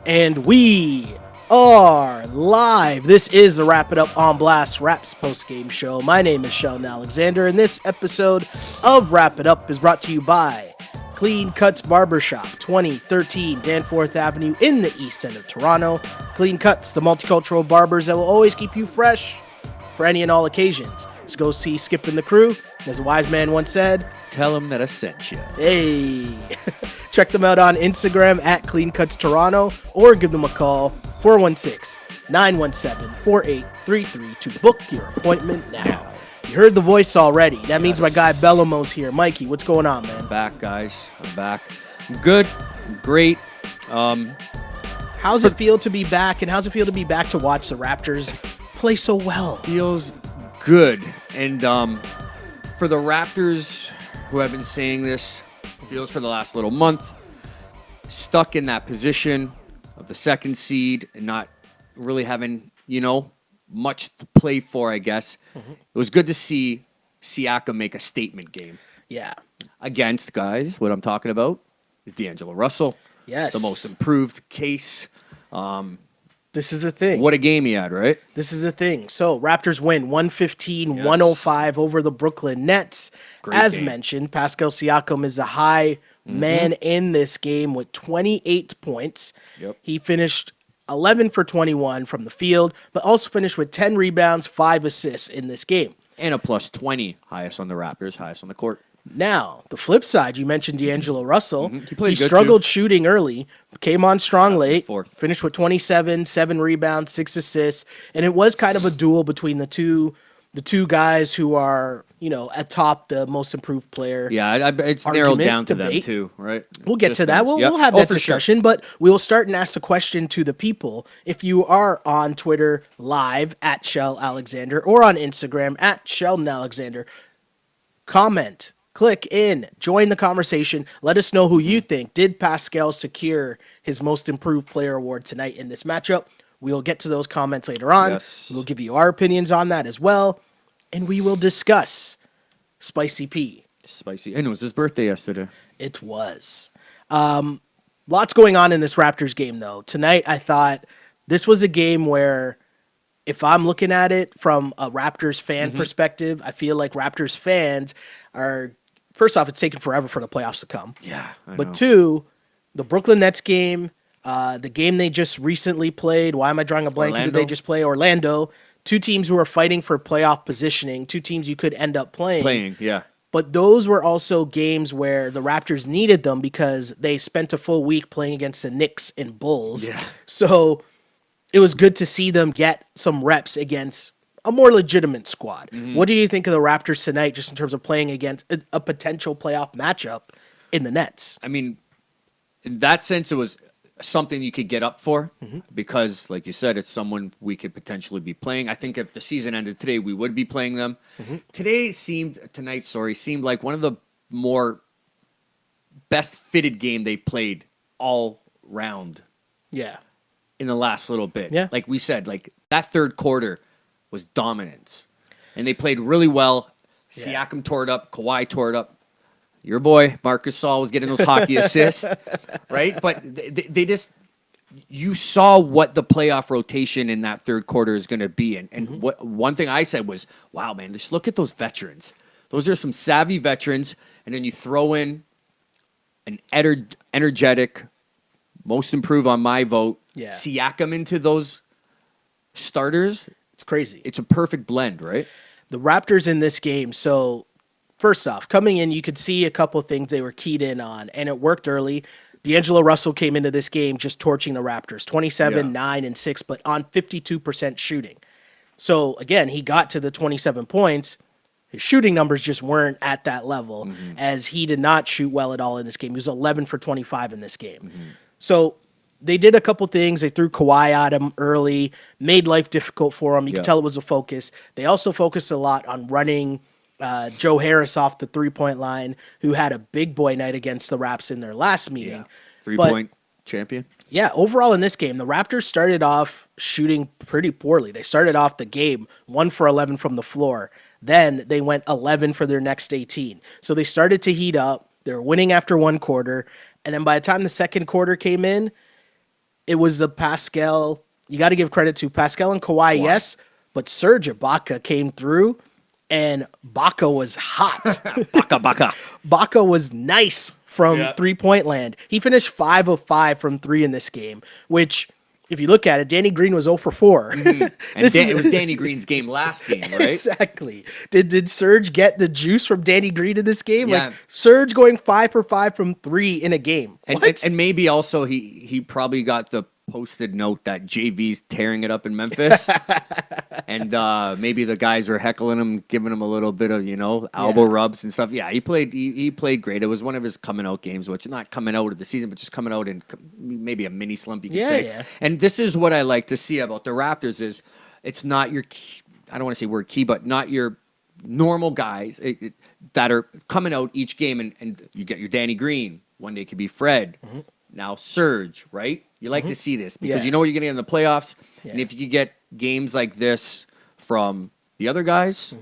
And we are live. This is the Wrap It Up on Blast Raps post-game show. My name is Sheldon Alexander, and this episode of Wrap It Up is brought to you by Clean Cuts Barbershop, 2013 Danforth Avenue in the east end of Toronto. Clean Cuts, the multicultural barbers that will always keep you fresh for any and all occasions. Let's go see Skip and the crew. As a wise man once said, tell them that I sent you. Hey, check them out on Instagram at Clean Cuts Toronto or give them a call, 416-917-4833 to book your appointment now. You heard the voice already. That means my guy Bellamo's here. Mikey, what's going on, man? I'm back, guys. I'm back. I'm good. I'm great. How's it feel to be back, and how's it feel to be back to watch the Raptors play so well? Feels good. And for the Raptors, who have been saying this, feels for the last little month, stuck in that position of the second seed and not really having, much to play for, I guess. Mm-hmm. It was good to see Siakam make a statement game. Yeah. Against, guys, what I'm talking about is D'Angelo Russell. Yes. The most improved case. This is a thing. What a game he had, right? This is a thing. So, Raptors win 115-105 over the Brooklyn Nets. Great As game. mentioned, Pascal Siakam is a high man in this game with 28 points. Yep. He finished 11 for 21 from the field, but also finished with 10 rebounds, 5 assists in this game. And a plus 20, highest on the Raptors, highest on the court. Now, the flip side, you mentioned D'Angelo Russell. He struggled shooting early, came on strong late, fourth. Finished with 27, 7 rebounds, 6 assists, and it was kind of a duel between the two guys who are, atop the most improved player. Yeah, it's narrowed down to them too, right? We'll get to that. We'll have that discussion, but we'll start and ask the question to the people. If you are on Twitter live at Shell Alexander or on Instagram at Sheldon Alexander, comment. Click in, join the conversation. Let us know who you think. Did Pascal secure his most improved player award tonight in this matchup? We'll get to those comments later on. Yes. We'll give you our opinions on that as well. And we will discuss Spicy P. Spicy. And it was his birthday yesterday. It was. Lots going on in this Raptors game, though. Tonight, I thought this was a game where, if I'm looking at it from a Raptors fan perspective, I feel like Raptors fans are... First off, it's taken forever for the playoffs to come. Yeah, But two, the Brooklyn Nets game, the game they just recently played. Why am I drawing a blank? Who did they just play? Orlando. Two teams who are fighting for playoff positioning. Two teams you could end up playing. Yeah. But those were also games where the Raptors needed them because they spent a full week playing against the Knicks and Bulls. Yeah. So it was good to see them get some reps against a more legitimate squad. What do you think of the Raptors tonight, just in terms of playing against a potential playoff matchup in the Nets? I mean, in that sense, it was something you could get up for because, like you said, it's someone we could potentially be playing. I think if the season ended today, we would be playing them. Tonight seemed like one of the more best fitted game they've played all round. Yeah. In the last little bit. Yeah. Like we said, like that third quarter was dominance. And they played really well. Siakam tore it up. Kawhi tore it up. Your boy, Marcus Saul, was getting those hockey assists, right? But they just... You saw what the playoff rotation in that third quarter is going to be. And what one thing I said was, wow, man, just look at those veterans. Those are some savvy veterans. And then you throw in an energetic, most improved on my vote, Siakam into those starters. It's crazy. It's a perfect blend, right? The Raptors in this game, so first off, coming in, you could see a couple of things they were keyed in on, and it worked early. D'Angelo Russell came into this game just torching the Raptors, 27, 9, and 6, but on 52% shooting. So, again, he got to the 27 points. His shooting numbers just weren't at that level, as he did not shoot well at all in this game. He was 11 for 25 in this game. So, they did a couple things. They threw Kawhi at him early, made life difficult for him. You could tell it was a focus. They also focused a lot on running Joe Harris off the three-point line, who had a big boy night against the Raps in their last meeting. Three-point champion. Yeah, overall in this game, the Raptors started off shooting pretty poorly. They started off the game 1 for 11 from the floor. Then they went 11 for their next 18. So they started to heat up. They were winning after one quarter. And then by the time the second quarter came in, it was the Pascal. You got to give credit to Pascal and Kawhi, yes, but Serge Ibaka came through, and Baca was hot. Baka. Baca was nice from 3-point land. He finished 5 of 5 from 3 in this game, which, if you look at it, Danny Green was 0 for 4. Mm-hmm. And it was Danny Green's game last game, right? Exactly. Did Serge get the juice from Danny Green in this game? Yeah. Like Serge going 5 for 5 from 3 in a game. And maybe also he probably got the posted note that JV's tearing it up in Memphis. And maybe the guys were heckling him, giving him a little bit of, elbow rubs and stuff. Yeah, he played great. It was one of his coming out games, which not coming out of the season, but just coming out in maybe a mini slump, you could say. Yeah. And this is what I like to see about the Raptors is it's not your key, I don't want to say word key, but not your normal guys that are coming out each game, and you get your Danny Green. One day it could be Fred. Mm-hmm. Now Serge, right? You like to see this because you know what you're going to get in the playoffs. Yeah. And if you could get games like this from the other guys,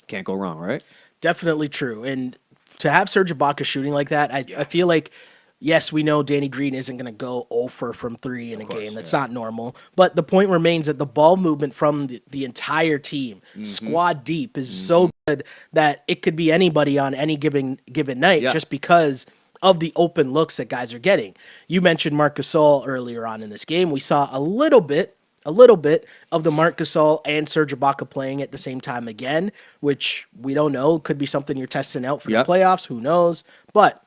can't go wrong, right? Definitely true. And to have Serge Ibaka shooting like that, I feel like, yes, we know Danny Green isn't going to go 0 from 3 in a game. That's not normal. But the point remains that the ball movement from the entire team, squad deep, is so good that it could be anybody on any given night just because of the open looks that guys are getting. You mentioned Marc Gasol earlier on in this game. We saw a little bit of the Marc Gasol and Serge Ibaka playing at the same time again, which we don't know. Could be something you're testing out for the playoffs. Who knows? But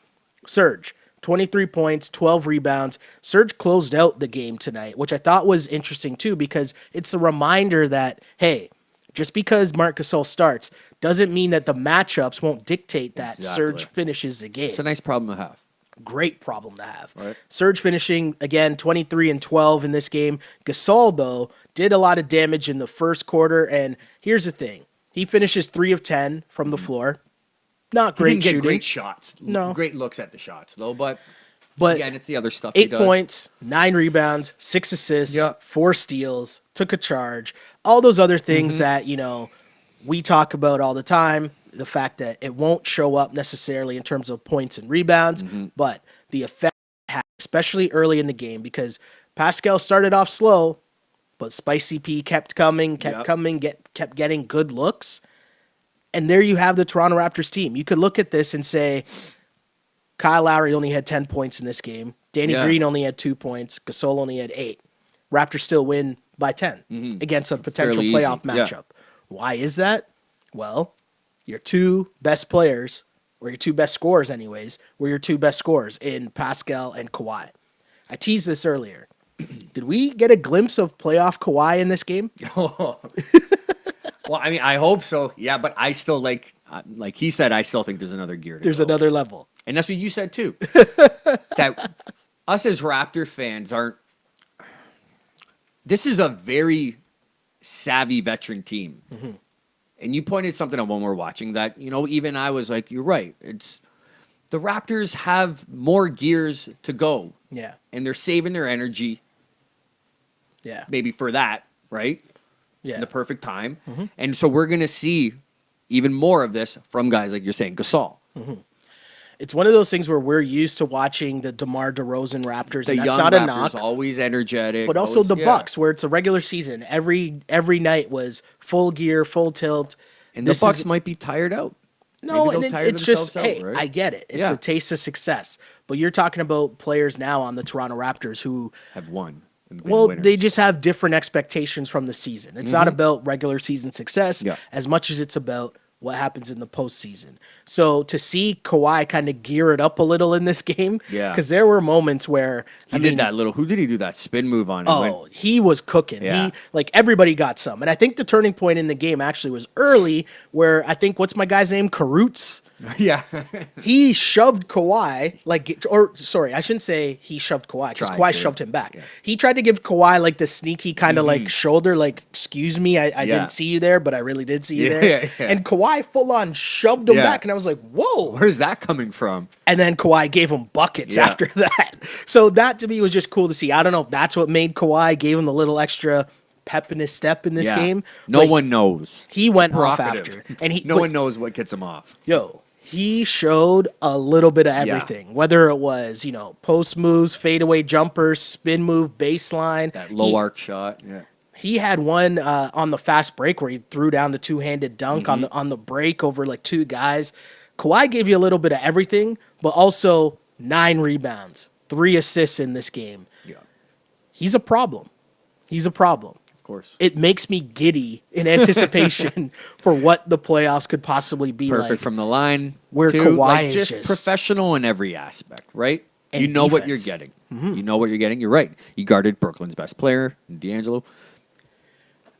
Serge, 23 points, 12 rebounds. Serge closed out the game tonight, which I thought was interesting too, because it's a reminder that, hey, just because Marc Gasol starts doesn't mean that the matchups won't dictate that Serge finishes the game. It's a nice problem to have. Great problem to have. Right. Serge finishing, again, 23 and 12 in this game. Gasol, though, did a lot of damage in the first quarter, and here's the thing. He finishes 3 of 10 from the floor. Not great shooting. Great shots. No. Great looks at the shots, though, but again, it's the other stuff he 8 does. points, 9 rebounds, 6 assists, 4 steals, took a charge. All those other things that, we talk about all the time. The fact that it won't show up necessarily in terms of points and rebounds, but the effect it had, especially early in the game, because Pascal started off slow, but Spicy P kept coming, kept getting good looks. And there you have the Toronto Raptors team. You could look at this and say, Kyle Lowry only had 10 points in this game. Danny Green only had 2 points. Gasol only had 8. Raptors still win by 10 against a potential playoff matchup. Why is that? Well, your 2 best players, or your 2 best scorers anyways, were your 2 best scorers in Pascal and Kawhi. I teased this earlier. Did we get a glimpse of playoff Kawhi in this game? Well, I mean, I hope so. Yeah, but I still like he said, I still think there's another gear to There's go. another level. And that's what you said too. That us as Raptor fans aren't. This is a very savvy veteran team. And you pointed something out when we're watching that, even I was like, you're right. It's the Raptors have more gears to go. Yeah. And they're saving their energy. Yeah. Maybe for that, right? Yeah. In the perfect time. And so we're going to see even more of this from guys like you're saying, Gasol. It's one of those things where we're used to watching the DeMar DeRozan Raptors, The and that's young not Raptors, a knock. always energetic. But also always, the Bucks, where it's a regular season. Every night was full gear, full tilt. And the Bucks might be tired out. No, Maybe and they'll tire it's just, themselves out, hey, right? I get it. It's a taste of success. But you're talking about players now on the Toronto Raptors who have won. and been Well, winners. they just have different expectations from the season. It's not about regular season success as much as it's about what happens in the postseason. So to see Kawhi kind of gear it up a little in this game, because there were moments where he did that little. Who did he do that spin move on? He was cooking. Yeah. Everybody got some, and I think the turning point in the game actually was early, where I think what's my guy's name, Karutz. Yeah. He shoved Kawhi, I shouldn't say he shoved Kawhi, because Kawhi shoved him back. Yeah. He tried to give Kawhi like the sneaky kind of like shoulder, like, excuse me, I didn't see you there, but I really did see you there. Yeah. And Kawhi full on shoved him back, and I was like, whoa. Where's that coming from? And then Kawhi gave him buckets after that. So that to me was just cool to see. I don't know if that's what made Kawhi, gave him the little extra pep in his step in this game. No one knows. He went off after. And no one knows what gets him off. He showed a little bit of everything, whether it was, post moves, fadeaway jumpers, spin move, baseline. That low arc shot. Yeah. He had one on the fast break where he threw down the two-handed dunk on the break over like two guys. Kawhi gave you a little bit of everything, but also 9 rebounds, 3 assists in this game. Yeah. He's a problem. He's a problem. Of course. It makes me giddy in anticipation for what the playoffs could possibly be Perfect like. from the line. Where too. Kawhi like, is just just professional in every aspect, right? And You know what you're defense. getting. You know what you're getting. You're right. You guarded Brooklyn's best player, D'Angelo.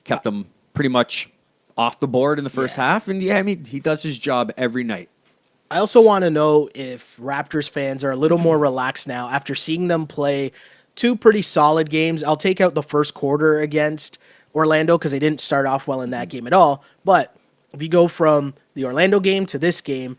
Kept him pretty much off the board in the first half. And I mean, he does his job every night. I also want to know if Raptors fans are a little more relaxed now after seeing them play 2 pretty solid games. I'll take out the first quarter against Orlando because they didn't start off well in that game at all. But if you go from the Orlando game to this game,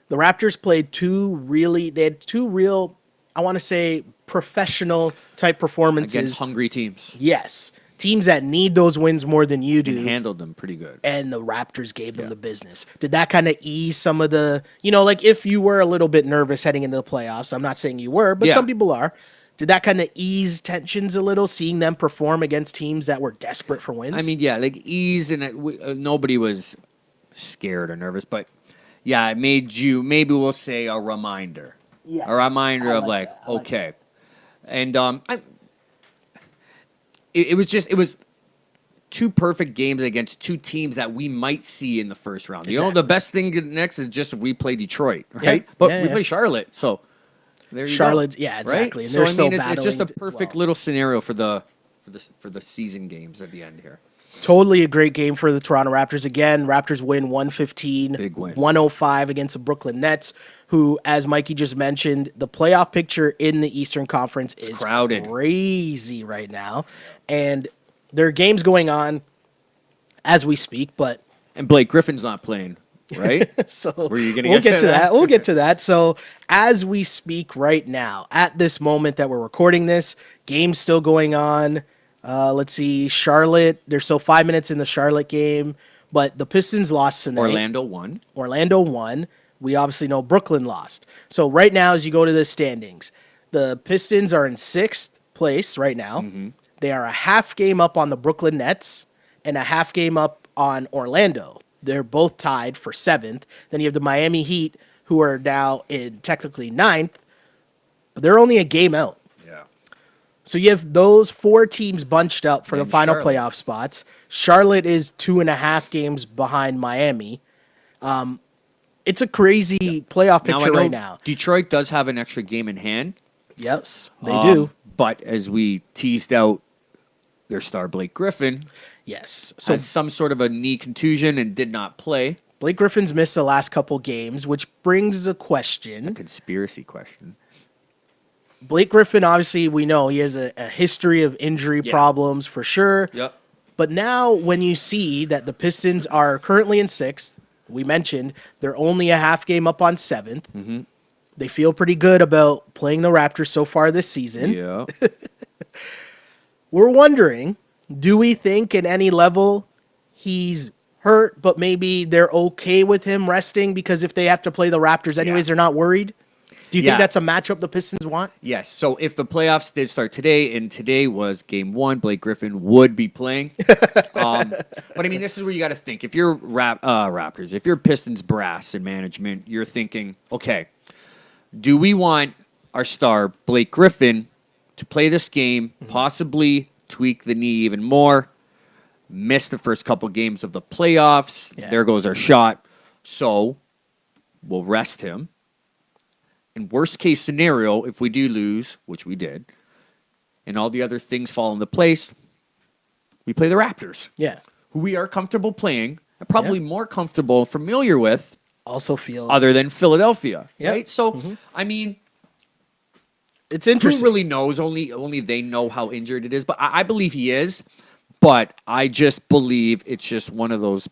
the Raptors played 2 real, I want to say, professional type performances. Against hungry teams. Yes. Teams that need those wins more than you do. And handled them pretty good. And the Raptors gave them the business. Did that kind of ease some of the, like if you were a little bit nervous heading into the playoffs, I'm not saying you were, but some people are. Did that kind of ease tensions a little, seeing them perform against teams that were desperate for wins? I mean, yeah, like ease and nobody was scared or nervous, but yeah, it made you, maybe we'll say a reminder. Yes, A reminder I of like like, that. I like okay. And it was 2 perfect games against 2 teams that we might see in the first round. Exactly. The best thing next is just we play Detroit, right? But we play Charlotte, so there you Charlotte, go. yeah, exactly. Right? And they're still it's battling just a as perfect well. little scenario for the season games at the end here. Totally a great game for the Toronto Raptors. Again, Raptors win 115, Big win. 105 against the Brooklyn Nets, who, as Mikey just mentioned, the playoff picture in the Eastern Conference is crowded. Crazy right now. And there are games going on as we speak, but And Blake Griffin's not playing, right? so Were you gonna we'll get get to to that? that. We'll get to that. So as we speak right now, at this moment that we're recording this, game's still going on. Let's see, Charlotte. There's still 5 minutes in the Charlotte game, but the Pistons lost tonight. Orlando won. We obviously know Brooklyn lost. So right now, as you go to the standings, the Pistons are in 6th place right now. Mm-hmm. They are a half game up on the Brooklyn Nets and a half game up on Orlando. They're both tied for 7th. Then you have the Miami Heat, who are now in technically 9th, but they're only a game out. Yeah. So you have those 4 teams bunched up for the And final Charlotte. playoff spots. Charlotte is 2.5 games behind Miami. It's a crazy playoff Now, I picture know right now. Detroit does have an extra game in hand. Yes, they do. But as we teased out, their star Blake Griffin Yes. So has some sort of a knee contusion and did not play. Blake Griffin's missed the last couple games, which brings a question. Conspiracy question. Blake Griffin, obviously, we know he has a history of injury problems for sure. Yep. But now when you see that the Pistons are currently in 6th, we mentioned they're only a half game up on 7th. Mm-hmm. They feel pretty good about playing the Raptors so far this season. Yeah. We're wondering, do we think at any level he's hurt, but maybe they're okay with him resting because if they have to play the Raptors anyways, they're not worried? Do you think that's a matchup the Pistons want? Yes. So if the playoffs did start today, and today was game 1, Blake Griffin would be playing. But I mean, this is where you got to think. If you're Raptors, if you're Pistons brass and management, you're thinking, okay, do we want our star Blake Griffin to play this game, possibly tweak the knee even more, miss the first couple games of the playoffs? Yeah. There goes our shot. So we'll rest him. In worst case scenario, if we do lose, which we did, and all the other things fall into place, we play the Raptors, Yeah. who we are comfortable playing, and probably more comfortable, familiar with, Also feel other than Philadelphia. Yep. Right? So, I mean, it's who interesting. really knows? Only they know how injured it is. But I believe he is. But I just believe it's just one of those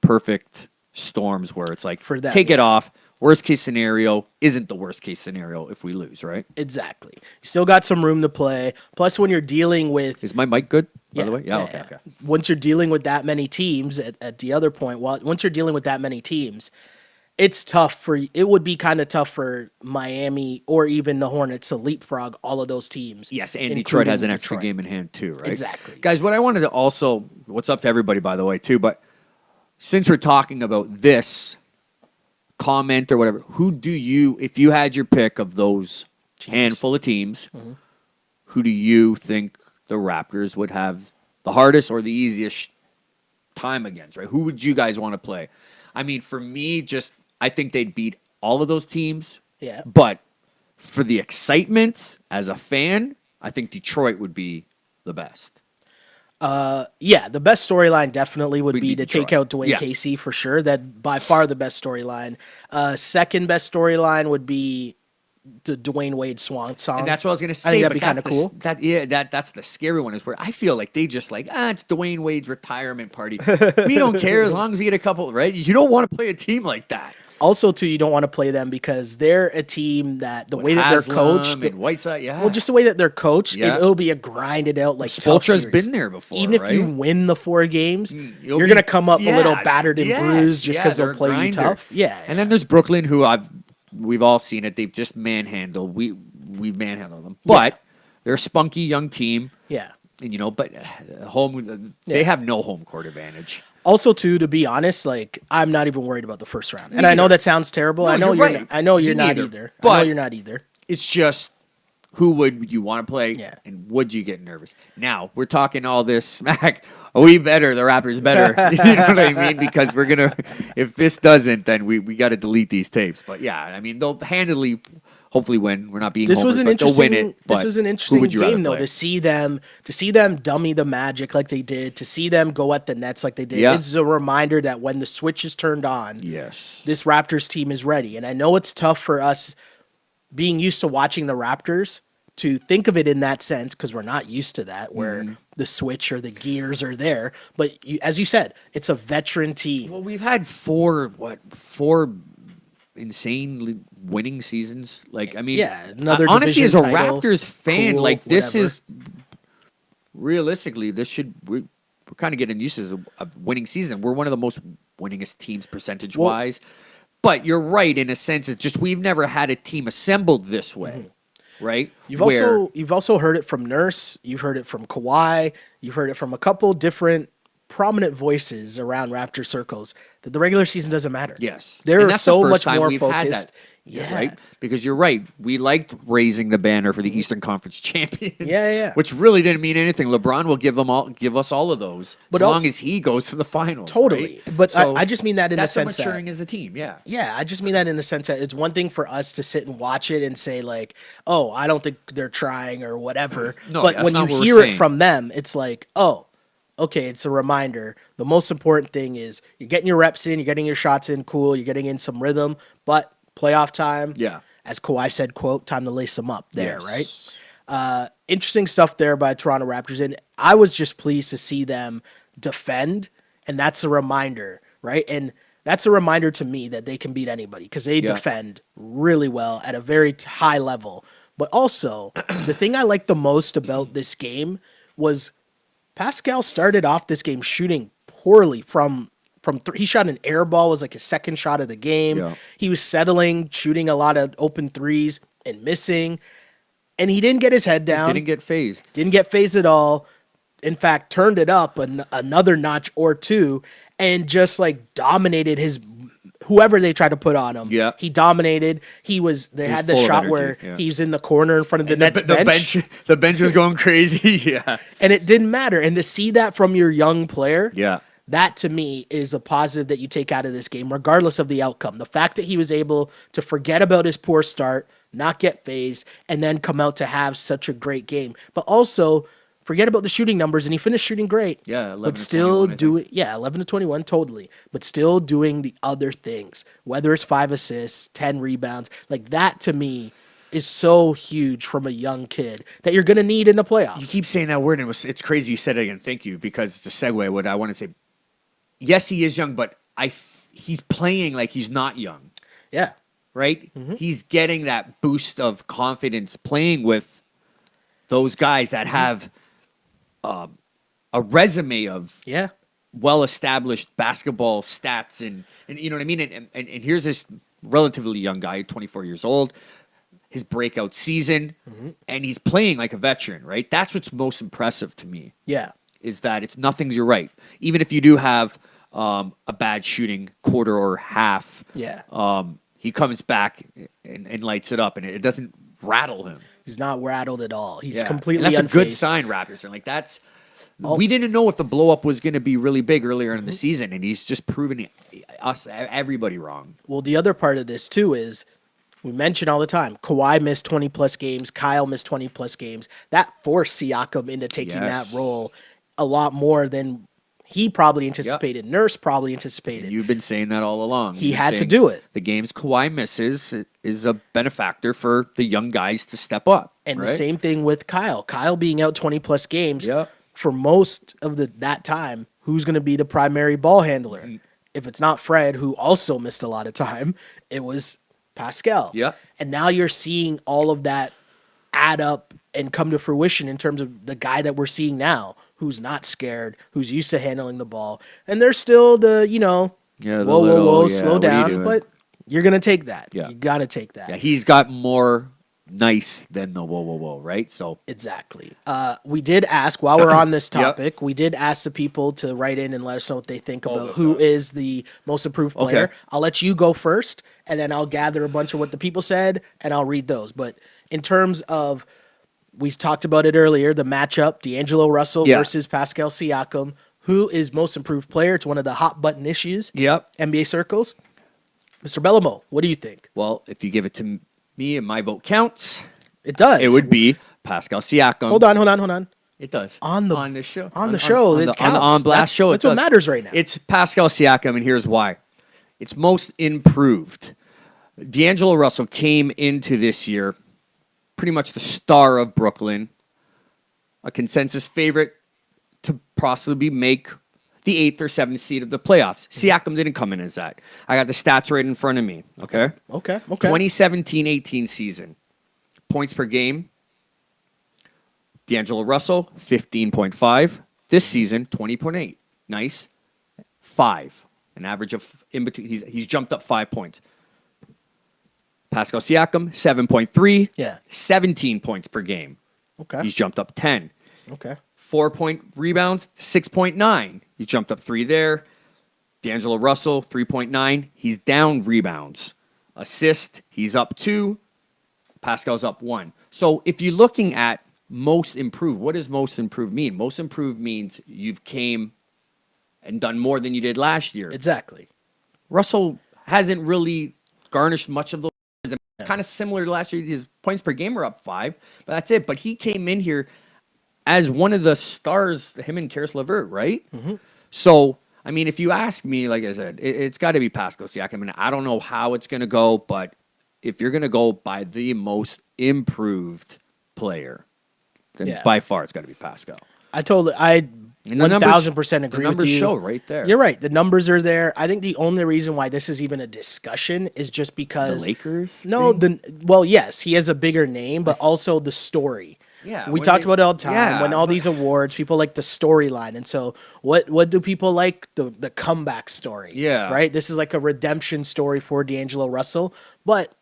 perfect storms where it's like, For them, take it off. Worst case scenario isn't the worst case scenario if we lose, right? Exactly. You still got some room to play. Plus, when you're dealing with Is my mic good, by the way? Yeah, okay. Once you're dealing with that many teams, at the other point, once you're dealing with that many teams, it's tough it would be kind of tough for Miami or even the Hornets to leapfrog all of those teams. Yes, and Detroit has an extra Detroit. game in hand too, right? Exactly. Guys, what I wanted to also, what's up to everybody, by the way, too, but since we're talking about this comment or whatever, who do you, if you had your pick of those handful of teams, who do you think the Raptors would have the hardest or the easiest time against, right? Who would you guys want to play? I mean, for me, I think they'd beat all of those teams. Yeah. But for the excitement as a fan, I think Detroit would be the best. Yeah, the best storyline definitely would be to Detroit. take out Dwayne Yeah. Casey for sure. That by far the best storyline. Second best storyline would be the Dwayne Wade swan song. And that's what I was going to say. I think that'd but be kind of cool. That's the scary one, is where I feel like they just it's Dwayne Wade's retirement party. We don't care as long as we get a couple, right? You don't want to play a team like that. Also, too, you don't want to play them because they're a team that the way that they're coached, and Whiteside, well, just the way that they're coached, it'll be a grinded out like tough Spoelstra's series. been there before. Even if you win the 4 games, you're gonna come up a little battered and bruised just because they'll play you tough. Yeah, and then there's Brooklyn, who we've all seen it. They've just manhandled. We've manhandled them, but they're a spunky young team. Yeah, and but they have no home court advantage. Also, too, to be honest, I'm not even worried about the first round, and I know that sounds terrible. No, I know you're you're. right. I know you're Me not neither. either. But I know you're not either. It's just, who would you want to play? Yeah. And would you get nervous? Now we're talking all this smack. We better, the Raptors better. You know what I mean? Because we're gonna. If this doesn't, then we got to delete these tapes. But yeah, I mean they'll handily, hopefully win. We're not being. This was homers, an but interesting. they'll win it, This was an interesting game though, play? to see them dummy the Magic like they did, to see them go at the Nets like they did. Yeah. It's a reminder that when the switch is turned on, Yes. this Raptors team is ready. And I know it's tough for us being used to watching the Raptors to think of it in that sense, because we're not used to that, where the switch or the gears are there. But as you said, it's a veteran team. Well, we've had four insane winning seasons. Another honestly, as a division title, Raptors fan, cool, this whatever. is realistically, we're kind of getting used to a winning season. We're one of the most winningest teams percentage wise. But you're right in a sense. It's just we've never had a team assembled this way, right? You've also heard it from Nurse. You've heard it from Kawhi. You've heard it from a couple different prominent voices around Raptor circles that the regular season doesn't matter. Yes, they're And that's so the much first time more we've had focused. that. Yeah, Right? Because you're right. We liked raising the banner for the Eastern Conference champions. Yeah. Which really didn't mean anything. LeBron will give us all of those, But as long also- as he goes to the finals. Totally. Right? But So I just mean that in the that's sense that maturing as a team. Yeah. Yeah, I just mean that in the sense that it's one thing for us to sit and watch it and say oh, I don't think they're trying or whatever. No, but that's when not you what we're hear it saying. from them, it's oh, okay, it's a reminder. The most important thing is you're getting your reps in, you're getting your shots in, cool, you're getting in some rhythm, but playoff time. Yeah. As Kawhi said, quote, time to lace them up there, Yes. right? Interesting stuff there by Toronto Raptors. And I was just pleased to see them defend. And that's a reminder, right? And that's a reminder to me that they can beat anybody because they defend really well at a very high level. But also, the thing I liked the most about this game was Pascal started off this game shooting poorly from he shot an air ball, was his second shot of the game. Yeah. He was settling, shooting a lot of open threes and missing. And he didn't get his head down. Didn't get phased. Didn't get phased at all. In fact, turned it up another notch or two and just dominated whoever they tried to put on him. Yeah. He dominated. They had the full of shot energy, where yeah. he was in the corner in front of the Nets bench. The bench was going crazy. Yeah. And it didn't matter. And to see that from your young player, Yeah. that to me is a positive that you take out of this game, regardless of the outcome. The fact that he was able to forget about his poor start, not get phased, and then come out to have such a great game. But also forget about the shooting numbers, and he finished shooting great. Yeah, 11 but to still 21, 11 to 21, totally. But still doing the other things, whether it's 5 assists, 10 rebounds, that to me is so huge from a young kid that you're going to need in the playoffs. You keep saying that word, and it's crazy you said it again. Thank you, because it's a segue. What I want to say, yes, he is young, but he's playing like he's not young, Yeah. right? He's getting that boost of confidence playing with those guys that have a resume of Yeah. well-established basketball stats and you know what I mean? And here's this relatively young guy, 24 years old, his breakout season, and he's playing like a veteran, right? That's what's most impressive to me. Yeah. Is that it's nothing's you're right. Even if you do have a bad shooting quarter or half, he comes back and lights it up, and it doesn't rattle him. He's not rattled at all. He's Yeah. completely And that's unfazed. a good sign, Raptors. Like we didn't know if the blow up was going to be really big earlier in the season, and he's just proven everybody wrong. Well, the other part of this too is we mention all the time, Kawhi missed 20 plus games, Kyle missed 20 plus games. That forced Siakam into taking that role a lot more than he probably anticipated. Nurse probably anticipated. And you've been saying that all along. He had to do it. The games Kawhi misses is a benefactor for the young guys to step up. And right? the same thing with Kyle. Kyle being out 20 plus games Yep. for most of that time, who's going to be the primary ball handler? If it's not Fred, who also missed a lot of time, it was Pascal. Yeah. And now you're seeing all of that add up and come to fruition in terms of the guy that we're seeing now, who's not scared, who's used to handling the ball. And there's still the, whoa, slow down. But you're going to take that. Yeah. You got to take that. Yeah, he's got more nice than the whoa, right? So exactly. We did ask, while we're on this topic, we did ask the people to write in and let us know what they think about who is the most improved player. Okay. I'll let you go first, and then I'll gather a bunch of what the people said, and I'll read those. But in terms of, we talked about it earlier, the matchup, D'Angelo Russell versus Pascal Siakam. Who is most improved player? It's one of the hot button issues. NBA circles. Mr. Bellamo, what do you think? Well, if you give it to me and my vote counts, it does. It would be Pascal Siakam. Hold on. It does. On the show. On the show. On the On Blast show. That's what matters right now. It's Pascal Siakam, and here's why. It's most improved. D'Angelo Russell came into this year pretty much the star of Brooklyn, a consensus favorite to possibly make the 8th or 7th seed of the playoffs. Siakam didn't come in as that. I got the stats right in front of me, okay? Okay. 2017-18 season. Points per game. D'Angelo Russell, 15.5. This season, 20.8. Nice. 5. An average of in between. He's jumped up 5 points. Pascal Siakam, 7.3. Yeah. 17 points per game. Okay. He's jumped up 10. Okay. 4-point rebounds, 6.9. He jumped up 3 there. D'Angelo Russell, 3.9. He's down rebounds. Assist, he's up 2. Pascal's up 1. So if you're looking at most improved, what does most improved mean? Most improved means you've came and done more than you did last year. Exactly. Russell hasn't really garnished much of those. It's kind of similar to last year. His points per game are up 5, but that's it. But he came in here as one of the stars, him and Karis LeVert, right? Mm-hmm. So, I mean, if you ask me, like I said, it's got to be Pascal Siakam. And I don't know how it's going to go, but if you're going to go by the most improved player, then by far it's got to be Pascal. I 1,000% agree the numbers with you. show right there. You're right. The numbers are there. I think the only reason why this is even a discussion is just because the Lakers. No, yes, he has a bigger name, but also the story. Yeah, we talked about it all the time. When all these awards, people like the storyline, and so what do people like? The comeback story. Yeah, right. This is like a redemption story for D'Angelo Russell, but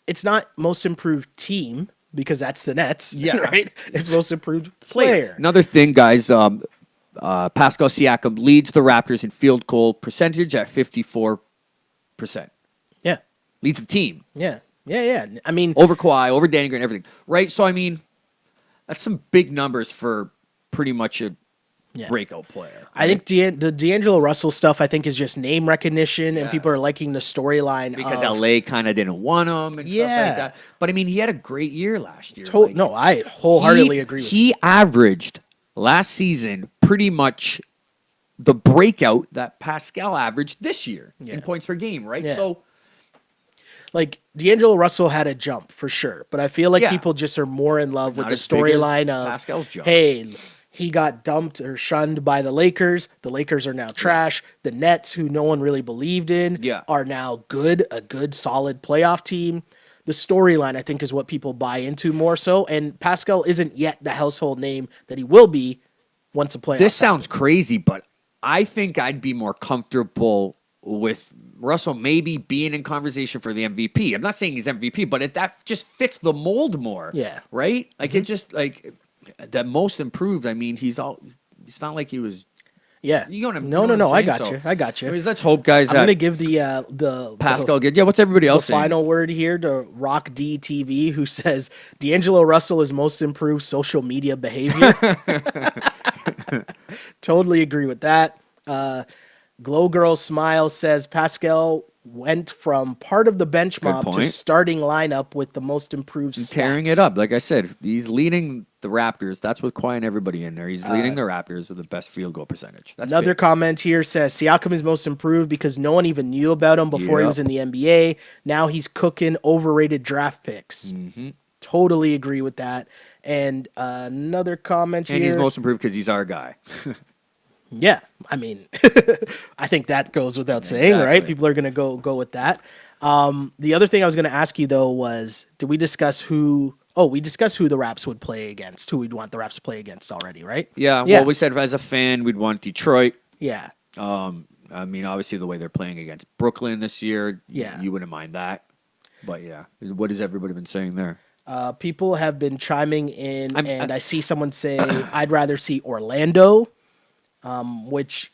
it's not most improved team because that's the Nets. Yeah, right. It's most improved player. Another thing, guys. Pascal Siakam leads the Raptors in field goal percentage at 54%. Yeah. Leads the team. Yeah. I mean, over Kawhi, over Danny Green, everything. Right? So, I mean, that's some big numbers for pretty much a breakout player. Right? I think the D'Angelo Russell stuff, I think, is just name recognition, and people are liking the storyline. Because LA kind of didn't want him and stuff like that. But, I mean, he had a great year last year. No, I wholeheartedly agree with you. He averaged last season pretty much the breakout that Pascal averaged this year in points per game, right? Yeah. So, like, D'Angelo Russell had a jump for sure, but I feel like people just are more in love with the storyline of Pascal's jump. Hey, he got dumped or shunned by the Lakers. The Lakers are now trash. The Nets, who no one really believed in, are now a good, solid playoff team. The storyline, I think, is what people buy into more so. And Pascal isn't yet the household name that he will be once a playoff. This sounds crazy, but I think I'd be more comfortable with Russell maybe being in conversation for the MVP. I'm not saying he's MVP, but that just fits the mold more. Yeah. Right? Like it just like the most improved. I mean, it's not like he was. Yeah. You know what No. I'm I saying? got So, you. I got you. anyways, let's hope, guys, I'm that gonna give the Pascal get. Yeah, what's everybody else the saying? final word here to Rock D TV, who says D'Angelo Russell is most improved social media behavior. Totally agree with that. Glow Girl Smile says Pascal went from part of the bench mob to point. starting lineup with the most improved stats. Tearing it up. Like I said, he's leading the Raptors. That's with Kawhi and everybody in there. He's leading the Raptors with the best field goal percentage. That's Another big. comment here says Siakam is most improved because no one even knew about him before he was in the NBA. Now he's cooking overrated draft picks. Mm-hmm. Totally agree with that. And another comment here. And he's most improved because he's our guy. Yeah, I mean, I think that goes without saying, right? Exactly. People are going to go with that. The other thing I was going to ask you, though, was did we discuss who... Oh, we discussed who the Raps would play against, who we'd want the Raps to play against already, right? Yeah, well, we said as a fan, we'd want Detroit. Yeah. I mean, obviously, the way they're playing against Brooklyn this year, Yeah. you wouldn't mind that. But yeah, what has everybody been saying there? People have been chiming in, I I see someone say, I'd rather see Orlando, which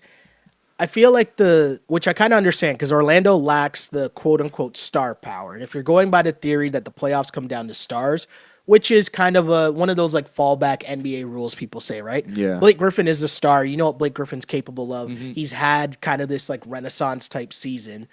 I feel like which I kind of understand because Orlando lacks the quote unquote star power. And if you're going by the theory that the playoffs come down to stars, which is kind of one of those like fallback NBA rules people say, right? Yeah. Blake Griffin is a star. You know what Blake Griffin's capable of. He's had kind of this like Renaissance type season.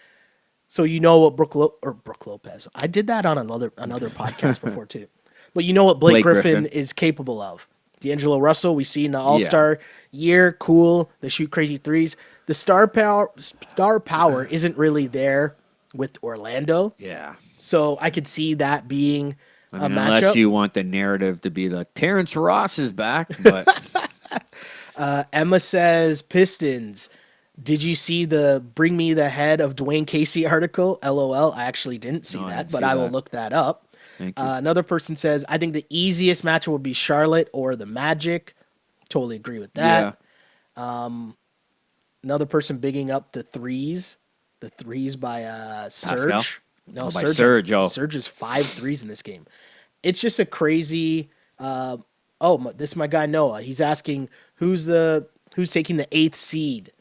So you know what Brooke Lopez. I did that on another podcast before too. But you know what Blake Griffin is capable of. D'Angelo Russell, we see in the All-Star year, cool. They shoot crazy threes. The star power isn't really there with Orlando. Yeah. So I could see that being a matchup. Unless you want the narrative to be like Terrence Ross is back, but Emma says Pistons. Did you see the "Bring Me the Head of Dwayne Casey" article? LOL. I actually didn't see that, but I will look that up. Thank you. Another person says, I think the easiest matchup would be Charlotte or the Magic. Totally agree with that. Yeah. Another person bigging up the threes. The threes by Serge. Pascal? No, by Serge. Oh. Serge is 5 threes in this game. It's just a crazy. This is my guy Noah. He's asking who's taking the 8th seed.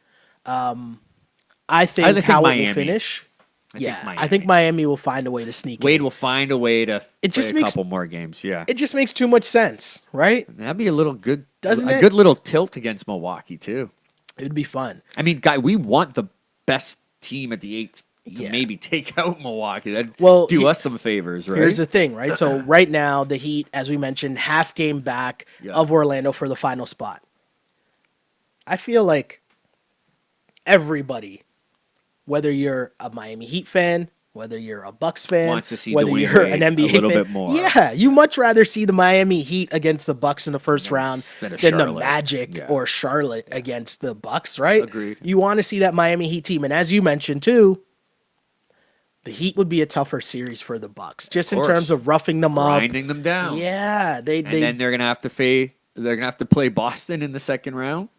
I think how it will finish. I think Miami will find a way to sneak in. Wade will find a way to just play a makes- couple more games. Yeah, It just makes too much sense, right? that'd be a little good, Doesn't a it? good little tilt against Milwaukee too. It would be fun. I mean, guy, we want the best team at the 8th to Yeah. maybe take out Milwaukee. That'd Well, do us some favors, right? Here's the thing, right? So right now, the Heat, as we mentioned, half game back of Orlando for the final spot. I feel like everybody, whether you're a Miami Heat fan, whether you're a Bucks fan, Wants to see whether Dwayne you're Wade an NBA a little fan, bit more. Yeah, you much rather see the Miami Heat against the Bucks in the first round Instead of than the Charlotte. Magic Yeah. or Charlotte against the Bucks, right? Agreed. You want to see that Miami Heat team, and as you mentioned too, the Heat would be a tougher series for the Bucks, just in course. terms of roughing them up, grinding them down. Yeah, and then they're gonna have to play Boston in the second round,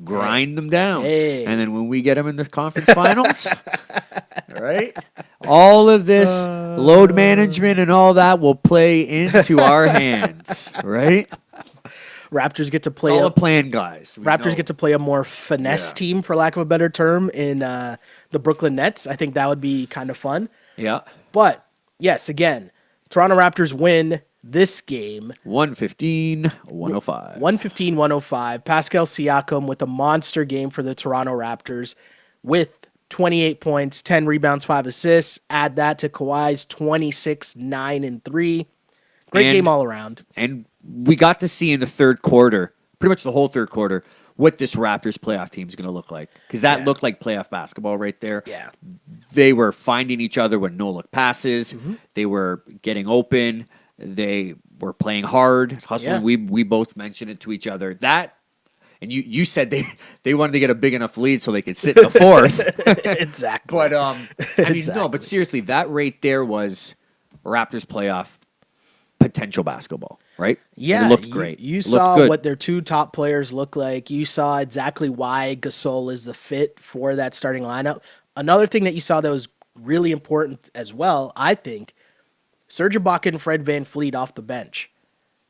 grind them down, Hey. and then when we get them in the conference finals, right? All of this load management and all that will play into our hands, right? Raptors get to It's play all a plan, guys. We Raptors know. get to play a more finesse team, for lack of a better term, in the Brooklyn Nets. I think that would be kind of fun. Yeah. But yes, again, Toronto Raptors win this game 115, 105. 115-105. Pascal Siakam with a monster game for the Toronto Raptors with 28 points, 10 rebounds, 5 assists. Add that to Kawhi's 26, 9, and 3. Great game all around. And we got to see in the third quarter, pretty much the whole third quarter, what this Raptors playoff team is going to look like. Because that looked like playoff basketball right there. Yeah. They were finding each other with no-look passes. Mm-hmm. They were getting open. They were playing hard, hustling. Yeah. We both mentioned it to each other. That, and you said they wanted to get a big enough lead so they could sit in the fourth. Exactly. But I mean, no, Exactly. but seriously, that right there was Raptors playoff potential basketball, right? Yeah, It looked great. You It looked saw good. what their two top players look like. You saw exactly why Gasol is the fit for that starting lineup. Another thing that you saw that was really important as well, I think, Serge Ibaka and Fred VanVleet off the bench.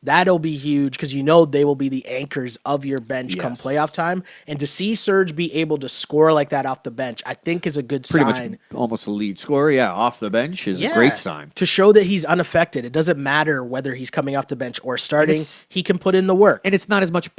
That'll be huge because you know they will be the anchors of your bench come Yes. playoff time. And to see Serge be able to score like that off the bench, I think is a good Pretty sign. much almost a lead scorer, off the bench is a Yeah, great sign. to show that he's unaffected. It doesn't matter whether he's coming off the bench or starting. He can put in the work. And it's not as much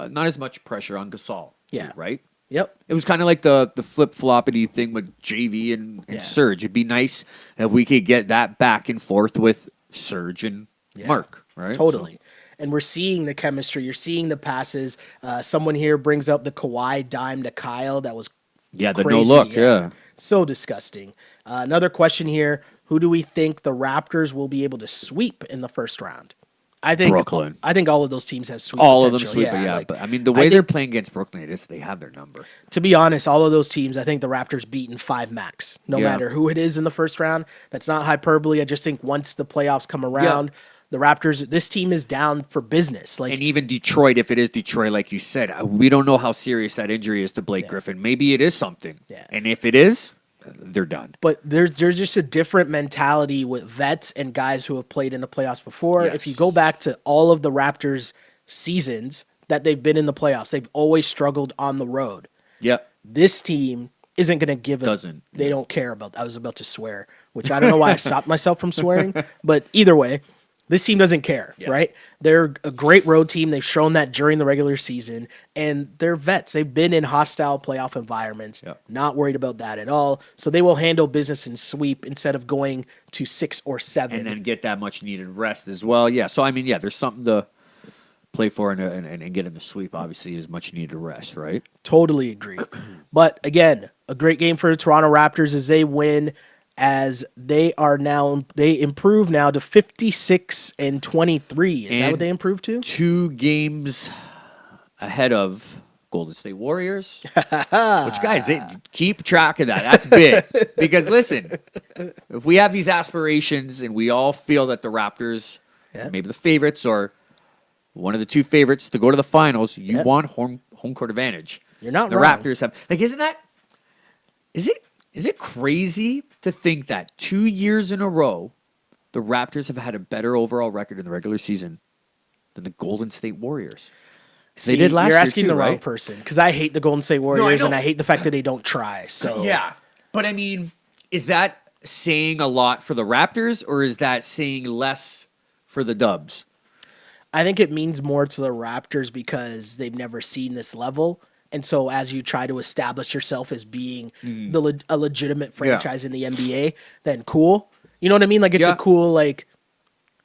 not as much pressure on Gasol. Yeah. Right? Yep. It was kind of like the flip floppity thing with JV and Serge. It'd be nice if we could get that back and forth with Serge and Mark, right? Totally. And we're seeing the chemistry. You're seeing the passes. Someone here brings up the Kawhi dime to Kyle. That was The crazy. no look, yeah. So disgusting. Another question here. Who do we think the Raptors will be able to sweep in the first round? I think Brooklyn. I think all of those teams have sweep All of them potential. sweep, like, but I mean, the way they're playing against Brooklyn, they have their number. to be honest, all of those teams, I think the Raptors beat in 5 max, no Yeah. matter who it is in the first round. That's not hyperbole. I just think once the playoffs come around, the Raptors, this team is down for business. Like, And even Detroit, if it is Detroit, like you said, we don't know how serious that injury is to Blake Griffin. Maybe it is something. Yeah. And if it is, they're done. but there's just a different mentality with vets and guys who have played in the playoffs before. Yes. If you go back to all of the Raptors seasons that they've been in the playoffs, they've always struggled on the road. Yep. This team isn't going to give it. Doesn't. They don't care about. I was about to swear, which I don't know why I stopped myself from swearing. But either way, this team doesn't care, right? They're a great road team. They've shown that during the regular season, and they're vets. They've been in hostile playoff environments. Not worried about that at all. So they will handle business and sweep instead of going to 6 or 7. And then get that much needed rest as well. Yeah. So, I mean, there's something to play for and get in the sweep, obviously, is much needed rest, right? Totally agree. But again, a great game for the Toronto Raptors as they win, as they improve now to 56-23. Is that what they improved to? 2 games ahead of Golden State Warriors. Which, guys, keep track of that. That's big. Because, listen, if we have these aspirations and we all feel that the Raptors, maybe the favorites or one of the 2 favorites to go to the finals, you want home court advantage. You're not the wrong. Raptors have, like, is it crazy to think that 2 years in a row, the Raptors have had a better overall record in the regular season than the Golden State Warriors? See, They did last you're year asking too, the wrong right? person because I hate the Golden State Warriors know. and I hate the fact that they don't try. So Yeah, but I mean, is that saying a lot for the Raptors or is that saying less for the Dubs? I think it means more to the Raptors because they've never seen this level. And so as you try to establish yourself as being a legitimate franchise in the NBA, then cool. You know what I mean? Like it's a cool like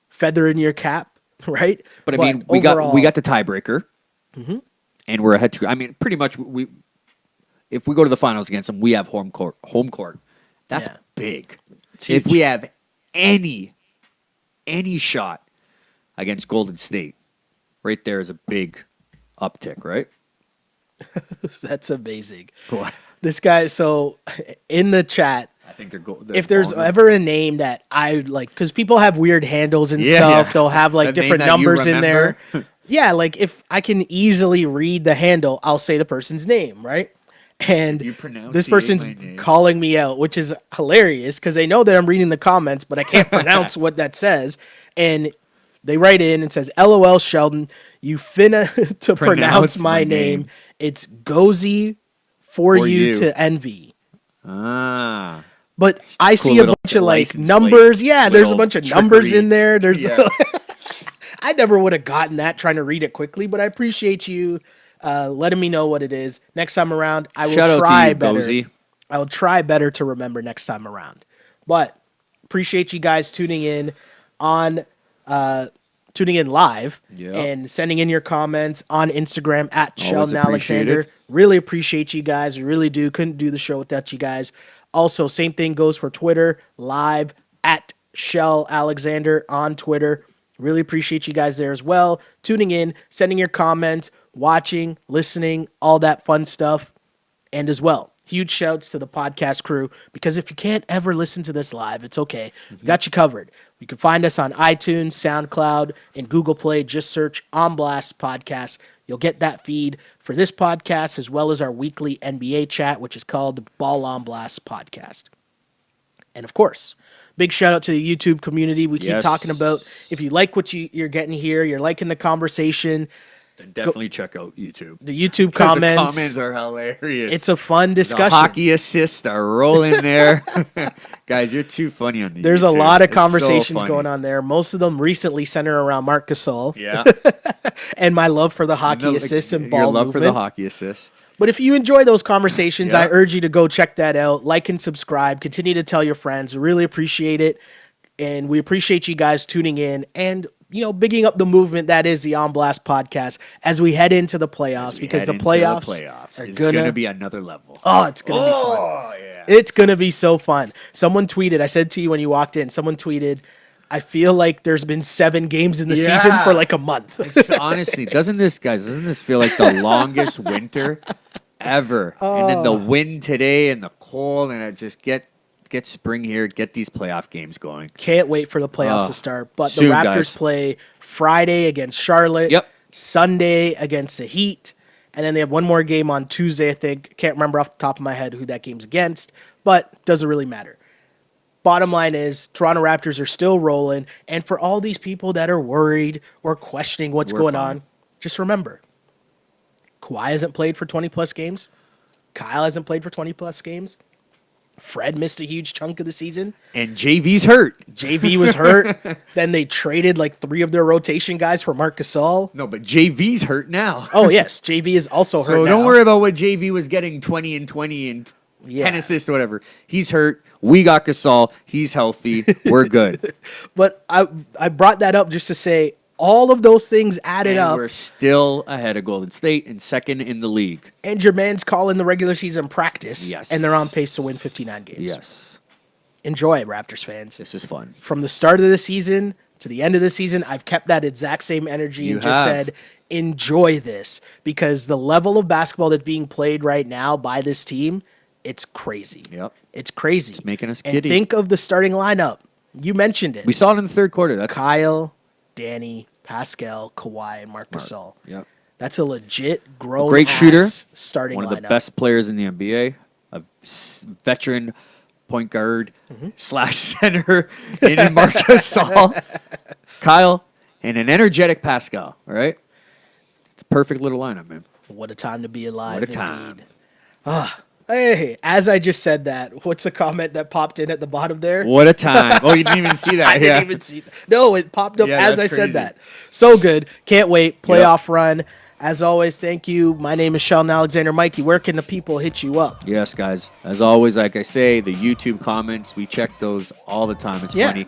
feather in your cap, right? But I mean, we got the tiebreaker, and we're ahead to. I mean, pretty much if we go to the finals against them, we have home court. That's big. It's If huge. we have any shot against Golden State, right there is a big uptick, right? That's amazing. What? This guy, so in the chat, I think they're if there's ever a name that I like, because people have weird handles and Yeah, stuff, yeah. they'll have like A name different that you numbers in there. remember? Yeah, like if I can easily read the handle, I'll say the person's name, right? And You pronounce this person's my name. calling me out, which is hilarious because they know that I'm reading the comments, but I can't pronounce what that says. And they write in and says, "LOL, Sheldon, you finna to pronounce my name. It's Gozy for you to envy." Ah. But I see a little bunch of like license numbers. plate, Yeah, there's a little bunch of numbers trickery. in there. There's Yeah. I never would have gotten that trying to read it quickly, but I appreciate you letting me know what it is. Next time around, I will Shout out to try you, better. Gozy. I will try better to remember next time around. But appreciate you guys tuning in live Yep. and sending in your comments on Instagram at Always Sheldon Alexander. appreciated. Really appreciate you guys. We really do. Couldn't do the show without you guys. Also, same thing goes for Twitter, live at Shell Alexander on Twitter. Really appreciate you guys there as well. Tuning in, sending your comments, watching, listening, all that fun stuff. And as well, Huge shouts to the podcast crew, because if you can't ever listen to this live, it's okay. We got you covered. You can find us on iTunes, SoundCloud, and Google Play. Just search On Blast Podcast. You'll get that feed for this podcast as well as our weekly NBA chat, which is called the Ball On Blast Podcast. And of course, big shout out to the YouTube community. We keep talking about, if you like what you're getting here, you're liking the conversation, then definitely check out YouTube. The YouTube comments. The comments are hilarious. It's a fun discussion. The hockey assists are rolling there. Guys, you're too funny on the There's YouTube. a lot of It's conversations so going on there. Most of them recently center around Marc Gasol. Yeah. And my love for the hockey assists and ball Your love movement. for the hockey assists. But if you enjoy those conversations, I urge you to go check that out. Like and subscribe. Continue to tell your friends. We really appreciate it. And we appreciate you guys tuning in and, bigging up the movement that is the On Blast podcast as we head into the playoffs, because the playoffs are going to be another level. Oh, it's going to be fun. Oh, yeah. It's going to be so fun. Someone tweeted, I said to you when you walked in, someone tweeted, I feel like there's been 7 games in the season for like a month. Honestly, doesn't this feel like the longest winter ever? And then the wind today and the cold, and it just get spring here, get these playoff games going. Can't wait for the playoffs to start. But soon, the Raptors guys. play Friday against Charlotte, Sunday against the Heat, and then they have one more game on Tuesday, I think. Can't remember off the top of my head who that game's against, but doesn't really matter. Bottom line is, Toronto Raptors are still rolling, and for all these people that are worried or questioning what's going on, just remember, Kawhi hasn't played for 20-plus games. Kyle hasn't played for 20-plus games. Fred missed a huge chunk of the season. And JV's hurt. JV was hurt. Then they traded like 3 of their rotation guys for Marc Gasol. No, but JV's hurt now. Oh, yes. JV is also hurt So now. don't worry about what JV was getting 20 and 20 and 10 assists or whatever. He's hurt. We got Gasol. He's healthy. We're good. But I brought that up just to say all of those things added up. We're still ahead of Golden State and second in the league. And Jermaine's calling the regular season practice. Yes. And they're on pace to win 59 games. Yes. Enjoy, Raptors fans. This is fun. From the start of the season to the end of the season, I've kept that exact same energy and just said, enjoy this. Because the level of basketball that's being played right now by this team, it's crazy. Yep. It's crazy. It's making us and giddy. think of the starting lineup. You mentioned it. We saw it in the third quarter. That's Kyle, Danny, Pascal, Kawhi, and Marc Gasol. Yep. That's a legit grown great shooter, starting one lineup. of the best players in the NBA, a veteran point guard / center in Marc Gasol, Kyle, and an energetic Pascal. All right, it's a perfect little lineup, man. What a time to be alive! What a time. Indeed. Hey, as I just said that, what's the comment that popped in at the bottom there? What a time! Oh, you didn't even see that. I didn't even see. No, it popped up as I said that. So good. Can't wait. Playoff run. As always, thank you. My name is Sheldon Alexander. Mikey, where can the people hit you up? Yes, guys. As always, like I say, the YouTube comments, we check those all the time. It's funny.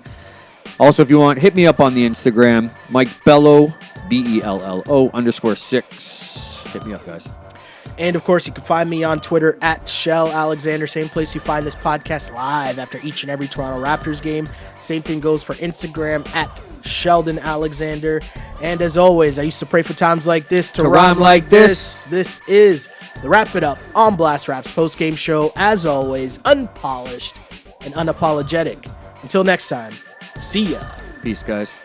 Also, if you want, hit me up on the Instagram, Mike Bello, BELLO _6. Hit me up, guys. And, of course, you can find me on Twitter at Shell Alexander. Same place you find this podcast live after each and every Toronto Raptors game. Same thing goes for Instagram at Sheldon Alexander. And as always, I used to pray for times like this to rhyme like this. This is the Wrap It Up on Blast Raps postgame show. As always, unpolished and unapologetic. Until next time, see ya. Peace, guys.